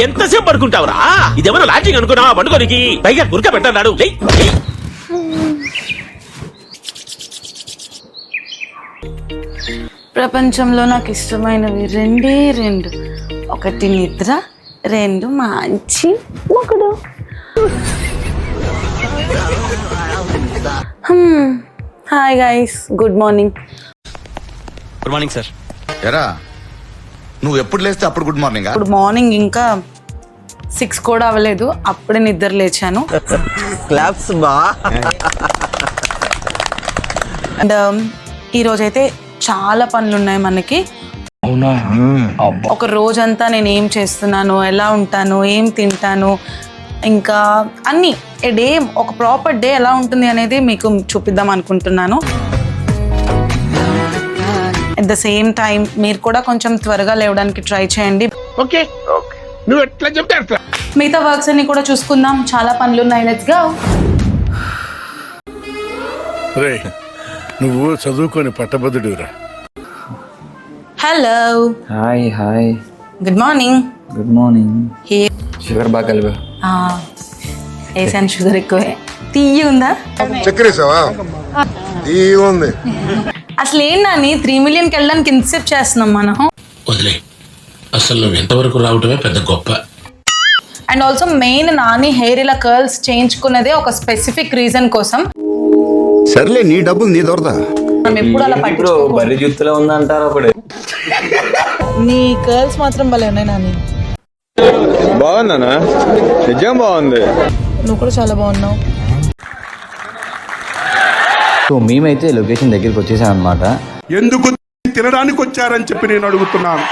ఎంతసేపు పడుకుంటావురా? ఇదేమన్నా లాడ్జింగ్ అనుకున్నావా పండుకోనికి? పైగా గురక పెట్టన్నాడు. ప్రపంచంలో నాకు ఇష్టమైనవి రెండే రెండు. ఒకటి నిద్ర, రెండు మంచి మొగుడు. Hi guys, good morning. Good morning sir. ఎరా నువ్వు ఎప్పుడు లేస్తే అప్పుడు గుడ్ మార్నింగ్? ఇప్పుడు మార్నింగ్ ఇంకా 6 కూడా అవ్వలేదు, అప్పుడే నిద్ర లేచాను. క్లాప్స్ బా. అండ్ ఈరోజైతే చాలా పనులు ఉన్నాయి మనకి. ఒక రోజంతా నేను ఏం చేస్తున్నాను, ఎలా ఉంటాను, ఏం తింటాను, ఇంకా అన్నీ డే, ఒక ప్రాపర్ డే ఎలా ఉంటుంది అనేది మీకు చూపిద్దాం అనుకుంటున్నాను. అట్ ద సేమ్ టైం మీరు కూడా కొంచెం త్వరగా లేవడానికి ట్రై చేయండి. ఓకే, నువ్వు ఎట్లా చెప్తే అట్లా. మిగతా వర్క్స్ అన్ని కూడా చూసుకుందాం, చాలా పనులు ఉన్నాయి. Let's go. రే నువ్వు చదువుకొని పట్టభద్రుడిరా. Hello, hi hi, good morning. Good morning. Sugar బాగా కలిపా? వేసాను, షుగర్ ఎక్కువే. తీయ ఉందా? చక్కెరేసావా? ఉంది. అసలు ఏంటని 3 మిలియన్కి వెళ్ళడానికి ఎంతసేపు చేస్తున్నాం మనం? వదిలే, అసలు నువ్వు ఎంతవరకు రావటమే పెద్ద గొప్ప. And also main Nani hair ఇలా కర్ల్స్ చేయించుకున్నదే ఒక స్పెసిఫిక్ రీజన్ కోసం. సర్లే, నీ డబ్బులు నీ దొరదా. మనం ఎప్పుడు అలా ఇప్పుడు బర్రె జుత్తులో ఉందంటారు అప్పుడు. నీ కర్ల్స్ మాత్రం భలే ఉన్నాయి నాని. బాగుందనా? నిజం బాగుంది. నువ్వు కూడా చాలా బాగున్నావు. సో మేమైతే లొకేషన్ దగ్గరికి వచ్చేసాం అనమాట. ఎందుకు తినడానికి వచ్చారని చెప్పి నేను అడుగుతున్నాను.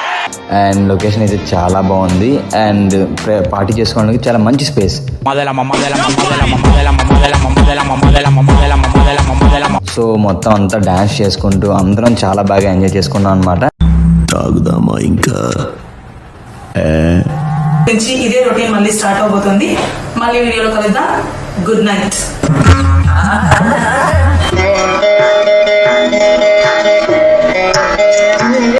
అండ్ లొకేషన్ అయితే చాలా బాగుంది. అండ్ పార్టీ చేసుకోవడానికి చాలా మంచి స్పేస్. సో మొత్తం అంతా డాన్స్ చేసుకుంటూ అందరం చాలా బాగా ఎంజాయ్ చేసుకున్నాం అనమాట. తాగుదామా ఇంకా? ఇదే రొటీన్ మళ్ళీ స్టార్ట్ అవబోతుంది. మళ్ళీ వీడియోలో కలుద్దాం. Good night.